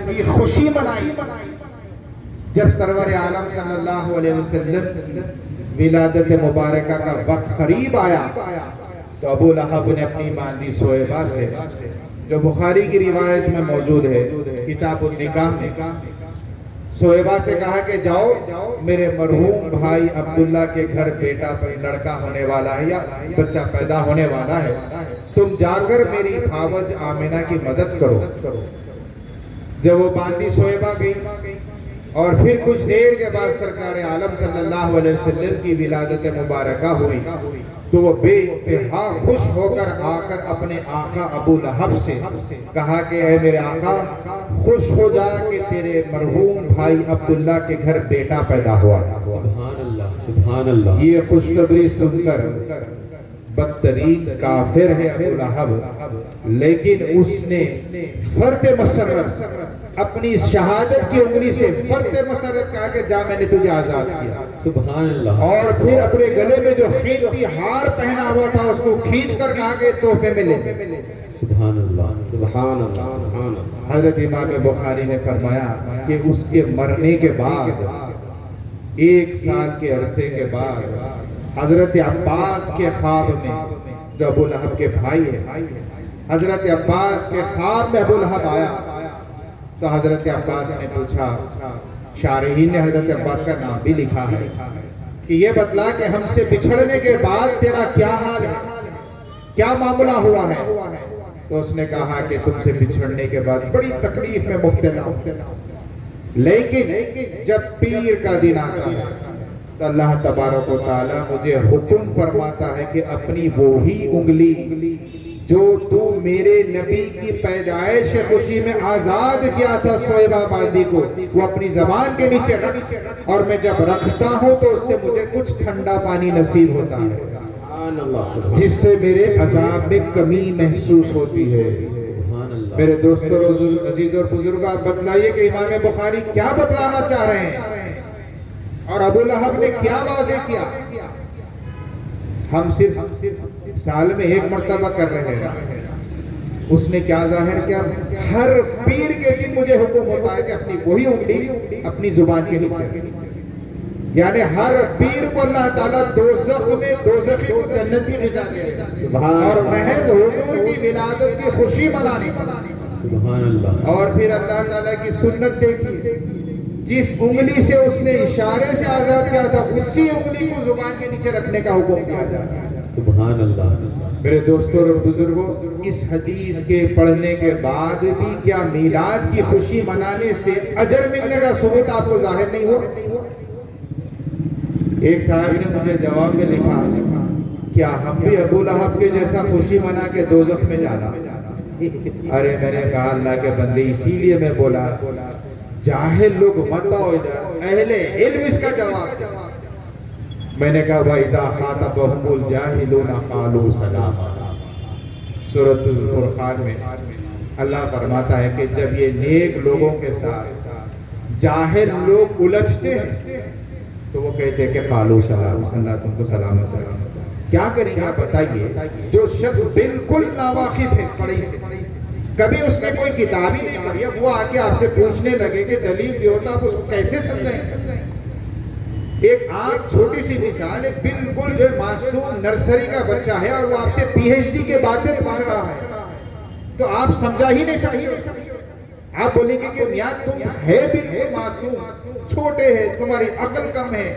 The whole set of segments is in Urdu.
کی خوشی منائی جب سرور عالم صلی اللہ علیہ وسلم ولادت مبارکہ کا وقت قریب آیا تو ابو لہب نے اپنی باندی سویبہ سے، جو بخاری کی روایت میں موجود ہے کتاب النکاح میں، سویبہ سے کہا کہ جاؤ میرے مرحوم بھائی عبداللہ کے گھر بیٹا لڑکا ہونے والا ہے یا بچہ پیدا ہونے والا ہے، تم جا کر میری بھاوج آمنہ کی مدد کرو۔ جب وہ باندی سویبہ گئی اور پھر کچھ دیر کے بعد سرکار عالم صلی اللہ علیہ وسلم کی ولادت مبارکہ ہوئی تو وہ بے انتہا خوش ہو کر آ کر اپنے آقا ابو لہب سے کہا کہ اے میرے آقا خوش ہو جا کہ تیرے مرحوم بھائی عبداللہ کے گھر بیٹا پیدا ہوا۔ سبحان اللہ سبحان اللہ۔ یہ خوشخبری سن کر بدترین کافر ہے ابو لہب، لیکن اس نے فرط مسرت اپنی شہادت کی انگلی سے فرط مسرت کہا کہ جا میں نے تجھے آزاد کیا۔ سبحان اللہ۔ اور پھر اپنے گلے میں جو قیمتی ہار پہنا ہوا تھا اس کو کھینچ کر کہا کہ تحفے میں لے۔ سبحان اللہ سبحان اللہ سبحان اللہ۔ حضرت امام بخاری نے فرمایا کہ اس کے مرنے کے بعد 1 سال کے عرصے کے بعد حضرت عباس کے خواب میں، جو ابو لہب کے بھائی ہے، حضرت عباس کے خواب میں ابو لہب آیا تو حضرت عباس نے پوچھا، شارحین نے حضرت عباس کا نام بھی لکھا ہے کہ یہ بتلا کہ ہم سے بچھڑنے کے بعد تیرا کیا حال ہے، کیا معاملہ ہوا ہے؟ تو اس نے کہا کہ تم سے بچھڑنے کے بعد بڑی تکلیف میں مبتلا ہوں، لیکن جب پیر کا دن آتا ہے تو اللہ تبارک و تعالیٰ مجھے حکم فرماتا ہے کہ اپنی وہی انگلی جو تو میرے نبی کی پیدائش خوشی میں آزاد کیا تھا سویبہ باندی کو، وہ اپنی زبان کے نیچے رکھ، اور میں جب رکھتا ہوں تو اس سے مجھے کچھ ٹھنڈا پانی نصیب ہوتا ہے جس سے میرے عذاب میں کمی محسوس ہوتی ہے۔ میرے دوستوں عزیز اور بزرگوں، آپ بتلائیے کہ امام بخاری کیا بتلانا چاہ رہے ہیں اور ابو لہب نے کیا واضح کیا؟ ہم صرف سال میں 1 مرتبہ کر رہے ہیں، اس نے کیا ظاہر کیا؟ ہر پیر کے دن مجھے حکم ہوتا ہے کہ اپنی وہی انگلی اپنی زبان کے نیچے، یعنی ہر پیر کو اللہ تعالیٰ دوزخ میں دوزخی کو جنتی غذا دے رہا ہے اور محض حضور کی ولادت کی خوشی منانے۔ سبحان اللہ۔ اور پھر اللہ تعالیٰ کی سنت دیکھی، جس انگلی سے اس نے اشارے سے آزاد کیا تھا اسی انگلی کو زبان کے نیچے رکھنے کا حکم دیا جاتا ہے۔ سبحان اللہ۔ میرے دوستوں اور بزرگوں، اس حدیث کے پڑھنے کے بعد بھی کیا میلاد کی خوشی منانے سے اجر ملنے کا ثبوت آپ کو ظاہر نہیں ہوا؟ ایک صاحب نے مجھے جواب میں لکھا، کیا ہم بھی ابو لہب کے جیسا خوشی منا کے دوزخ میں جانا؟ ارے میں نے کہا اللہ کے بندے، اسی لیے میں بولا جاہل لوگ مت آؤ ادھر، اہل علم اس کا جواب۔ میں نے کہا وَإِذَا خَاطَبَهُمُ الْجَاهِلُونَ قَالُوا سَلَامًا، سورۃ الفرقان میں اللہ فرماتا ہے کہ جب یہ نیک لوگوں کے ساتھ جاہل لوگ الجھتے ہیں تو وہ کہتے ہیں کہ قالوا سلاما، اللہ تم کو سلامت رکھے۔ کیا کریں گے آپ بتائیے؟ جو شخص بالکل ناواقف ہے پڑھائی سے، کبھی اس نے کوئی کتاب ہی نہیں پڑھی، اب وہ آ کے آپ سے پوچھنے لگے کہ دلیل دیو تو آپ اس کو کیسے سمجھائیں؟ ایک آپ چھوٹی سی مثال، ایک بالکل جو معصوم نرسری کا بچہ ہے اور وہ آپ سے پی ایچ ڈی کے باتیں پوچھ رہا ہے تو آپ سمجھا ہی نہیں سکتے۔ آپ بولیں گے کہ میاں تم ہے بالکل معصوم، چھوٹے ہیں، تمہاری عقل کم ہے،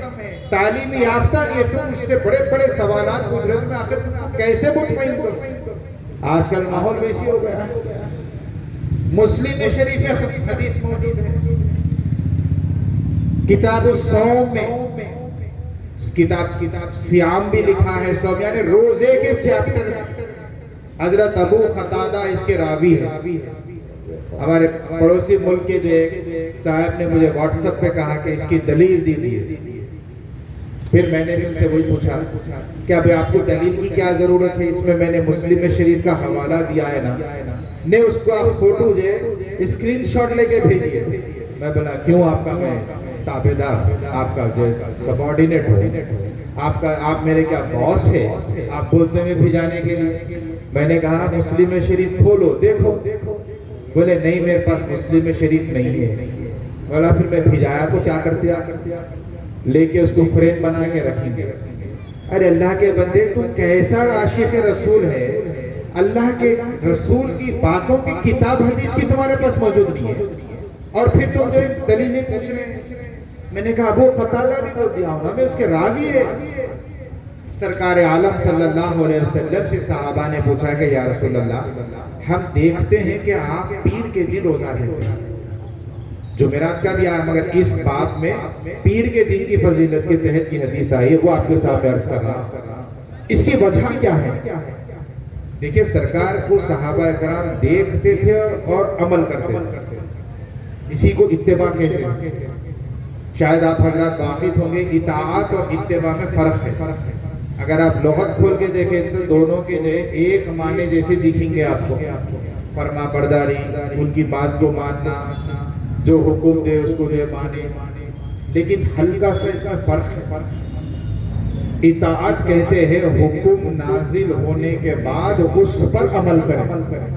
تعلیمی یافتہ نہیں ہے، تم اس سے بڑے بڑے سوالات پوچھ رہے ہو، میں آخر تم کو کیسے مطمئن کروں؟ آج کل ماحول ویسی ہو گیا ہے۔ مسلم شریف میں حدیث موجود ہے، کتاب الصوم میں کتاب سیام بھی لکھا ہے، صوم یعنی روزے کے چیپٹر میں حضرت ابو قتادہ اس کے راوی ہے۔ ہمارے پڑوسی ملک کے جو ایک صاحب نے مجھے واٹس ایپ پہ کہا کہ اس کی دلیل دیجیے، پھر میں نے بھی ان سے وہی پوچھا کہ ابھی آپ کو دلیل کی کیا ضرورت ہے، اس میں میں نے مسلم شریف کا حوالہ دیا ہے نا، نہیں اس کو آپ فوٹو جو اسکرین شاٹ لے کے بھیجیے۔ میں بولا کیوں؟ آپ کا میں تابعدار، آپ کا جو سبارڈینیٹ ہو، آپ میرے کیا باس ہے؟ آپ بولتے میں بھیجانے کے لیے؟ میں نے کہا مسلم شریف کھولو دیکھو، بولے نہیں میرے پاس مسلم شریف نہیں ہے. بولا پھر میں بھیجایا تو کیا کرتے لے کے اس کو فریم بنا کے رکھیں گے. ارے اللہ کے بندے تو کیسا عاشق رسول ہے, اللہ کے رسول کی باتوں کی کتاب حدیث کی تمہارے پاس موجود نہیں ہے, اور پھر تم جو دلیلیں پوچھ رہے ہیں. میں نے کہا ابو قتادہ بھی بول دیا ہوں نا, میں اس کے راوی ہے. سرکار عالم صلی اللہ علیہ وسلم سے صحابہ نے پوچھا کہ یا رسول اللہ ہم دیکھتے ہیں کہ آپ پیر کے دن روزہ رکھتے ہیں. جمعرات کا بھی آیا مگر اس بات میں پیر کے دن کی فضیلت کے تحت کی حدیث آئی ہے, وہ آپ کے سامنے عرض کر رہا ہوں. اس کی وجہ کیا ہے؟ دیکھیں سرکار کو صحابہ کرام دیکھتے تھے اور عمل کرتے تھے, اسی کو اتباع کہتے ہیں. شاید آپ حضرات واقف ہوں گے اطاعت اور اتباع میں فرق ہے. اگر آپ لغت کھول کے دیکھیں تو دونوں کے جو ایک معنی جیسے دکھیں گے آپ کو, فرما برداری, ان کی بات کو ماننا, جو حکم دے اس کو جو مانے, لیکن ہلکا سا اس میں فرق ہے. اطاعت کہتے ہیں حکم نازل ہونے کے بعد اس پر عمل کریں.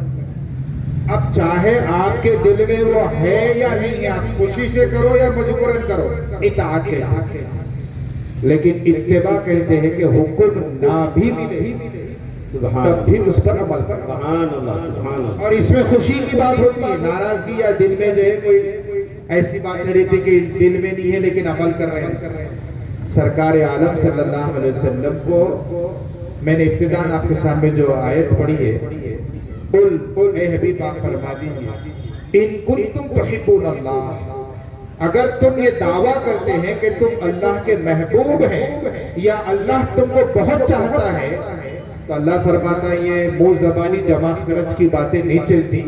اب چاہے آپ کے دل میں وہ ہے یا نہیں ہے, آپ خوشی سے کرو یا مجبوراً کرو, اطاعت کہتے ہیں. لیکن اتباع کہتے ہیں کہ حکم نہ بھی ملے تب بھی اس پر عمل کریں. سبحان اللہ سبحان اللہ. اور اس میں خوشی کی بات ہوتی ہے, ناراضگی یا دل میں جو ہے کوئی ایسی بات نہیں رہتی کہ دل میں نہیں ہے لیکن عمل کر رہے ہیں. سرکار عالم صلی اللہ علیہ وسلم کو میں نے ابتداءً آپ کے سامنے جو آیت پڑھی ہے, قل اے حبیب آپ فرما دیجیے ان کنتم تحبون اللہ, اگر تم یہ دعویٰ کرتے ہیں کہ تم اللہ کے محبوب ہیں یا اللہ تم کو بہت چاہتا ہے, تو اللہ فرماتا ہے یہ منہ زبانی جمع خرچ کی باتیں نہیں چلتی.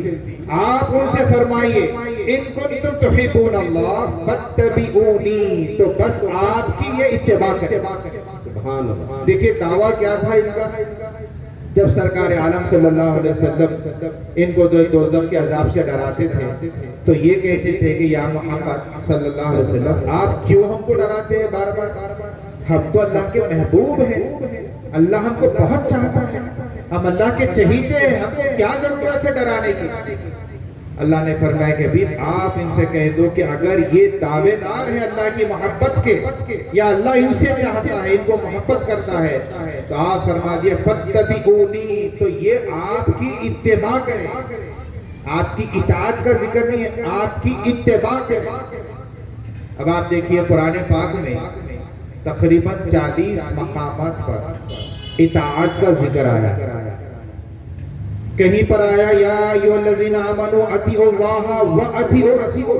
آپ ان سے فرمائیے ان کنتم تحبون اللہ فاتبعونی, تو بس آپ کی یہ اتباع کریں. سبحان اللہ. دیکھیں دعویٰ کیا تھا ان کا, جب سرکار عالم صلی اللہ علیہ وسلم ان کو جو دوزخ کے عذاب سے ڈراتے تھے تو یہ کہتے تھے کہ یا محمد صلی اللہ علیہ وسلم آپ کیوں ہم کو ڈراتے ہیں بار بار, ہم تو اللہ کے محبوب ہیں, اللہ ہم کو بہت چاہتا ہے, ہم اللہ کے چہیتے ہیں, ہم کو کیا ضرورت ہے ڈرانے کی. اللہ نے فرمایا کہ بھی آپ ان سے کہہ دو کہ اگر یہ دعوے دار ہے اللہ کی محبت کے یا اللہ ان سے چاہتا ہے, ان کو محبت کرتا ہے, تو آپ فرما دیا فاتبعونی, تو یہ آپ کی اتباع کریں. آپ کی اطاعت کا ذکر نہیں ہے, آپ کی اتباع کریں. اب آپ دیکھیے قرآن پاک میں تقریباً 40 مقامات پر اطاعت کا ذکر آیا. کہیں پر آیا یا ایھا الذین آمنوا اطیعوا اللہ واطیعوا الرسول,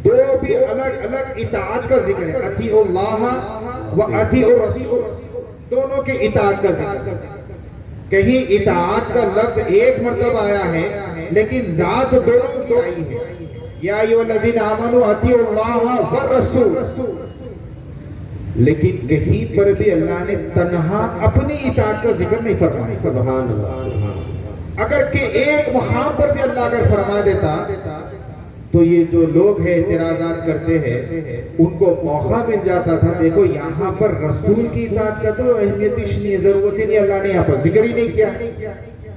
دو بھی الگ الگ اطاعت کا ذکر ہے. اطیعوا اللہ واطیعوا الرسول, دونوں کے اطاعت کا ذکر. کہیں اطاعت کا لفظ ایک مرتبہ آیا ہے لیکن ذات دونوں کی آئی ہے, یا ایھا الذین آمنوا اطیعوا اللہ والرسول. لیکن کہیں پر بھی اللہ نے تنہا اپنی اطاعت کا ذکر نہیں فرمایا. سبحان اللہ. اگر کہ ایک مقام پر بھی اللہ اگر فرما دیتا تو یہ جو لوگ ہیں اعتراضات کرتے ہیں ان کو موقع مل جاتا تھا. دیکھو یہاں پر رسول کی اطاعت کا تو اہمیت نہیں, ضرورت ہی نہیں, اللہ نے یہاں پر ذکر ہی نہیں کیا.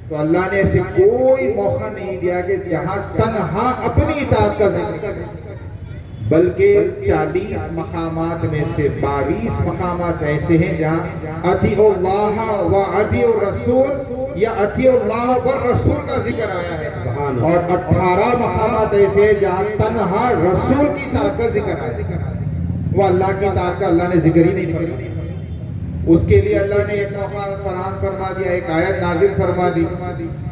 تو اللہ نے ایسے کوئی موقع نہیں دیا کہ جہاں تنہا اپنی اطاعت کا ذکر, بلکہ 40 مقامات میں سے 22 مقامات ایسے ہیں جہاں اطیعوا اللہ و اطیعوا الرسول یا اطیعوا اللہ والرسول کا ذکر آیا ہے, اور 18 مقامات ایسے ہیں جہاں تنہا رسول کی اطاعت کا ذکر آیا ہے. وہ اللہ کی اطاعت کا اللہ نے ذکر ہی نہیں فرمایا. اس کے لیے اللہ نے ایک موقع فراہم فرما دیا, ایک آیت نازل فرما دی,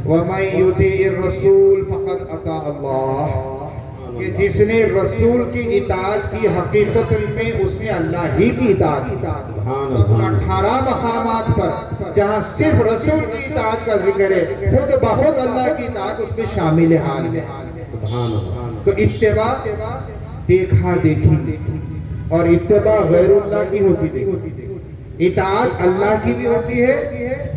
وَمَن يُطِعِ الرَّسُولَ فَقَدْ أَطَاعَ اللَّهَ, کہ جس نے رسول کی اطاعت کی حقیقت میں اس نے اللہ ہی کی اطاعت کی. 18 مقامات پر جہاں صرف رسول کی اطاعت کا ذکر ہے, خود بخود اللہ کی اطاعت اس میں شامل حال ہے. تو اتباع دیکھا دیکھی اور اتباع غیر اللہ کی ہوتی دیکھی. اطاعت اللہ کی بھی ہوتی ہے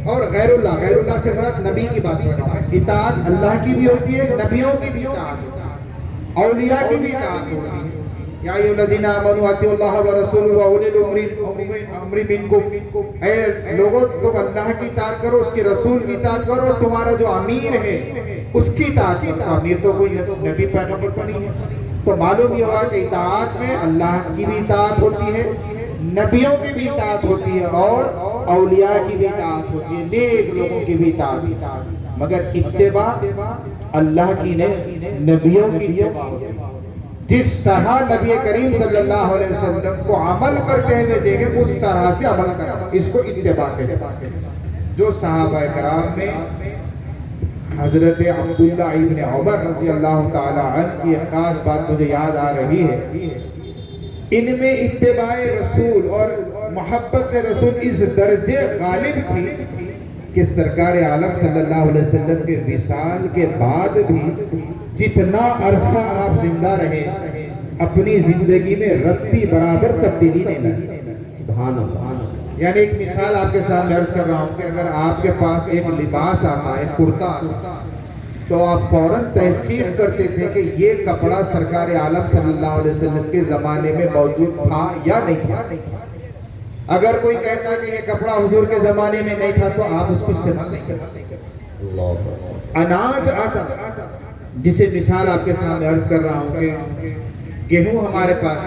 اور غیر اللہ سے مراد نبی کی بات کرتا ہے. اطاعت اللہ کی بھی ہوتی ہے, نبیوں کی بھی اطاعت, اولیاء کی بھی اطاعت ہوتی ہے. یا ایھا الذین آمنوا اطیعوا اللہ ورسولہ واولی الامر منکم، اے لوگوں تم اللہ کی اطاعت کرو، اس کے رسول کی اطاعت کرو، اور تمہارا جو امیر ہے اس کی اطاعت کرو۔ امیر تو کوئی نبی پیغمبر تو نہیں ہے، تو معلوم یہ ہوا کہ اطاعت میں اللہ کی بھی اطاعت ہوتی ہے، نبیوں کی بھی اطاعت ہوتی ہے، اور اولیاء کی بھی اطاعت ہوتی ہے، نیک لوگوں کی بھی اطاعت، مگر اتباع اللہ کی نہیں، نبیوں کی اتباع ہوتی ہے۔ جس طرح نبی کریم صلی اللہ علیہ وسلم کو عمل کرتے ہوئے دیکھیں اس طرح سے عمل کریں، اس کو اتباع کہتے ہیں۔ جو صحابہ کرام میں حضرت عبداللہ ابن عمر رضی اللہ تعالی عنہ کی ایک خاص بات مجھے یاد آ رہی ہے، ان میں اتباع رسول اور محبت رسول اس درجے غالب تھی کہ سرکار عالم صلی اللہ علیہ وسلم کے وصال کے بعد بھی جتنا عرصہ آپ زندہ رہے اپنی زندگی میں رتی برابر تبدیلی نہیں لائی۔ سبحان اللہ۔ یعنی ایک مثال آپ کے سامنے عرض کر رہا ہوں کہ اگر آپ کے پاس ایک لباس آتا ہے، کرتا آتا، تو آپ فوراً تحقیق کرتے تھے کہ یہ کپڑا سرکار عالم صلی اللہ علیہ وسلم کے زمانے میں موجود تھا یا نہیں تھا۔ اگر کوئی کہتا کہ یہ کپڑا حضور کے زمانے میں نہیں تھا تو آپ اس کو استعمال نہیں کرتے۔ اناج آتا، جسے مثال آپ کے سامنے عرض کر رہا ہوں کہ گیہوں ہمارے پاس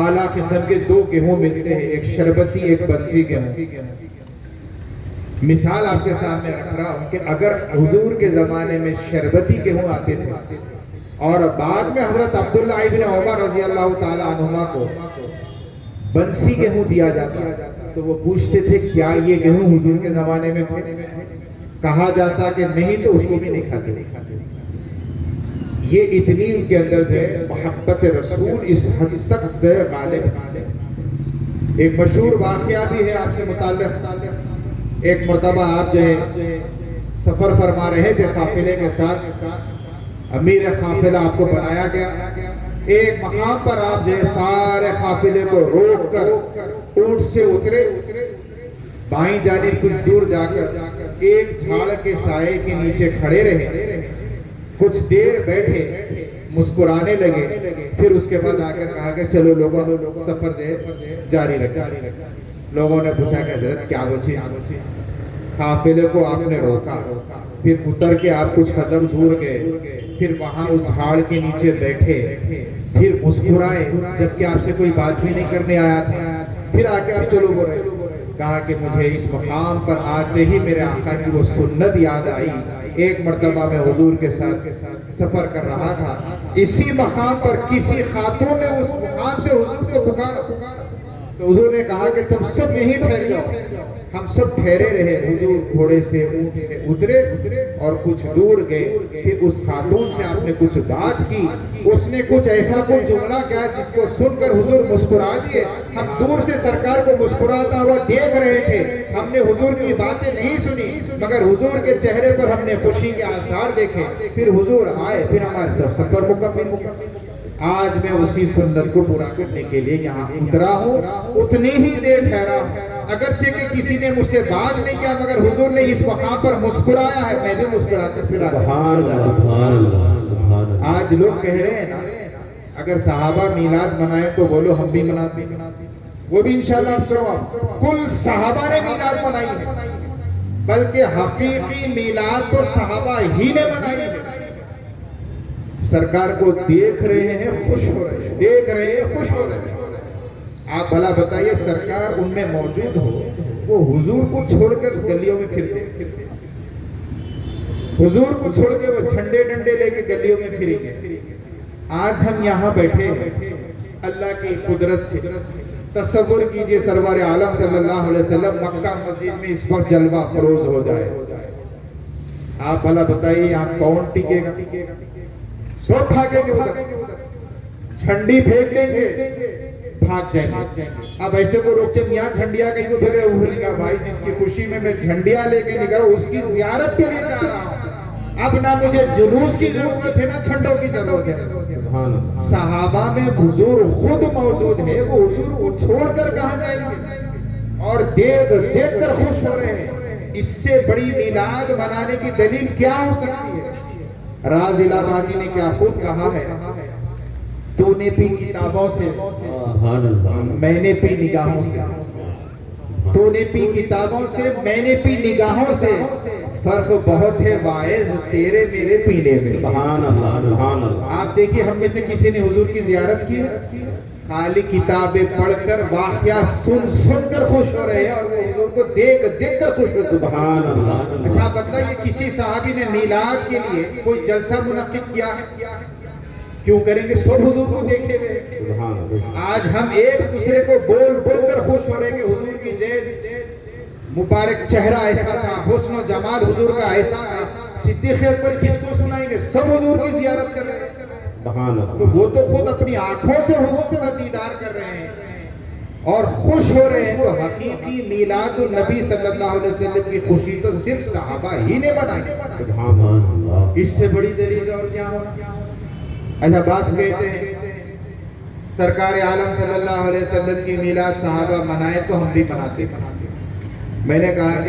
اعلیٰ قسم کے دو گیہوں ملتے ہیں، ایک شربتی ایک بنسی گیہوں۔ مثال آپ کے سامنے رکھ رہا ہوں کہ اگر حضور کے زمانے میں شربتی گیہوں آتے تھے اور بعد میں حضرت عبداللہ ابن عمر رضی اللہ تعالی عنہما کو بنسی گیہوں دیا جاتا تو وہ پوچھتے تھے کیا یہ گیہوں حضور کے زمانے میں تھے؟ کہا جاتا کہ نہیں تو اس کو بھی نہیں کھاتے۔ یہ اتنی ان کے اندر ہے محبت رسول اس حد تک غالب تھی۔ ایک مشہور واقعہ بھی ہے آپ سے متعلق۔ ایک مرتبہ آپ جو ہے سفر فرما رہے تھے قافلے کے ساتھ، امیر قافلہ آپ کو بنایا گیا، ایک مقام پر آپ جو ہے سارے قافلے کو روک کر اونٹ سے اترے، بائیں جانب کچھ دور جا کر ایک جھاڑ کے سائے کے نیچے کھڑے رہے، کچھ دیر بیٹھے، مسکرانے لگے، پھر اس کے بعد آ کر کہا کہ چلو لوگوں سفر جاری رکھیں۔ لوگوں نے پوچھا کہ حضرت کیا بچی؟ قافلے کو آپ نے روکا، پھر اتر کے آپ کچھ قدم دور گئے، پھر وہاں اس جھاڑ کے نیچے بیٹھے، پھر مسکرائے جبکہ آپ سے کوئی بات بھی نہیں کرنے آیا تھا، پھر آ کے آپ چلو بولے۔ کہا کہ مجھے اس مقام پر آتے ہی میرے آقا کی وہ سنت یاد آئی، ایک مرتبہ میں حضور کے ساتھ سفر کر رہا تھا، اسی مقام پر کسی خاتون نے اس مقام سے حضور کو پکارا، تو حضور نے کہا کہ تم سب یہیں ٹھہر جاؤ۔ ہم سب ٹھہرے رہے، حضور گھوڑے سے اونٹ سے اترے اور کچھ دور گئے، پھر اس خاتون سے آپ نے کچھ بات کی، اس نے کچھ ایسا کوئی جملہ کہا جس کو سن کر حضور مسکرا دیے۔ ہم دور سے سرکار کو مسکراتا ہوا دیکھ رہے تھے، ہم نے حضور کی باتیں نہیں سنی مگر حضور کے چہرے پر ہم نے خوشی کے آثار دیکھے، پھر حضور آئے، پھر ہمارے ساتھ سفر مکمل ہوا۔ آج میں اسی سنت کو پورا کرنے کے لیے یہاں اترا ہوں، اتنی ہی دیر ٹھہرا ہوں، اگرچہ کہ کسی نے مجھ سے بات نہیں کیا مگر حضور نے اس مقام پر مسکرایا ہے، میں بھی مسکراتا پھر آج لوگ کہہ رہے ہیں نا اگر صحابہ میلاد منائے تو بولو ہم بھی مناتے ہیں، وہ بھی انشاءاللہ اس کرو آپ، کل صحابہ نے میلاد منائی ہے، بلکہ حقیقی میلاد تو صحابہ ہی نے منائی ہے۔ سرکار کو دیکھ رہے ہیں خوش ہو رہے ہیں، دیکھ رہے ہیں خوش ہو رہے ہیں۔ آپ بھلا بتائیے سرکار ان میں موجود ہو، وہ حضور کو چھوڑ کر گلیوں میں پھرتے، حضور کو چھوڑ کے وہ جھنڈے ڈنڈے لے کے گلیوں میں پھریں گے۔ آج ہم یہاں بیٹھے اللہ کی قدرت سے تصور کیجئے سرور عالم صلی اللہ علیہ وسلم مکہ مسجد میں اس وقت جلوہ فروز ہو جائے، آپ بھلا بتائیے یہاں کون ٹکے گا؟ سب بھاگیں گے ادھر، جھنڈی پھینک دیں گے، بھاگ جائیں گے۔ اب ایسے کو روکتے میاں جھنڈیا کہیں کو پھینک رہے، وہ کہا بھائی جس کی خوشی میں جھنڈیا لے کے نکلا اس کی زیارت کے لیے جا رہا ہوں، اب نہ مجھے جلوس کی ضرورت ہے نہ جھنڈوں کی ضرورت ہے۔ صحابہ میں حضور خود موجود ہے، وہ حضور کو چھوڑ کر کہاں جائیں گے اور دیکھ کر خوش ہو رہے ہیں۔ اس سے بڑی میلاد منانے کی دلیل کیا ہو سکتی ہے؟ راز الہی نے کیا خود کہا ہے، تو نے پی کتابوں سے، سبحان اللہ میں نے پی نگاہوں سے، تو نے پی کتابوں سے، میں نے پی نگاہوں سے، فرق بہت ہے واعظ تیرے میرے پینے میں۔ سبحان اللہ سبحان اللہ آپ دیکھیے ہم میں سے کسی نے حضور کی زیارت کی ہے؟ خالی کتابیں پڑھ کر واقعہ سن کر خوش ہو رہے ہیں، اور وہ حضور کو دیکھ کر خوش ہو۔ سبحان اللہ اچھا بتائیے کسی صحابی نے میلاد کے لیے کوئی جلسہ منعقد کیا ہے؟ کیوں کریں گے؟ سب حضور کو دیکھے ہوئے۔ سبحان اللہ آج ہم ایک دوسرے کو بول کر خوش ہو رہے ہیں کہ حضور کی جیب مبارک چہرہ ایسا تھا، حسن و جمال حضور کا ایسا تھا۔ صدیق اکبر کس کو سنائیں گے؟ سب حضور کی زیارت کر رہے ہیں، سبحان تو اللہ وہ تو خود اپنی آنکھوں سے حضور کا دیدار کر رہے ہیں اور خوش ہو رہے ہیں۔ تو حقیقی میلاد النبی صلی اللہ علیہ وسلم کی خوشی تو صرف صحابہ ہی نے منائی۔ سبحان اللہ اس سے بڑی دلیل اور کیا ہونا؟ اچھا بعض کہتے ہیں سرکار عالم صلی اللہ علیہ وسلم کی میلاد صحابہ منائے تو ہم بھی مناتے۔ میں نے کہا کہ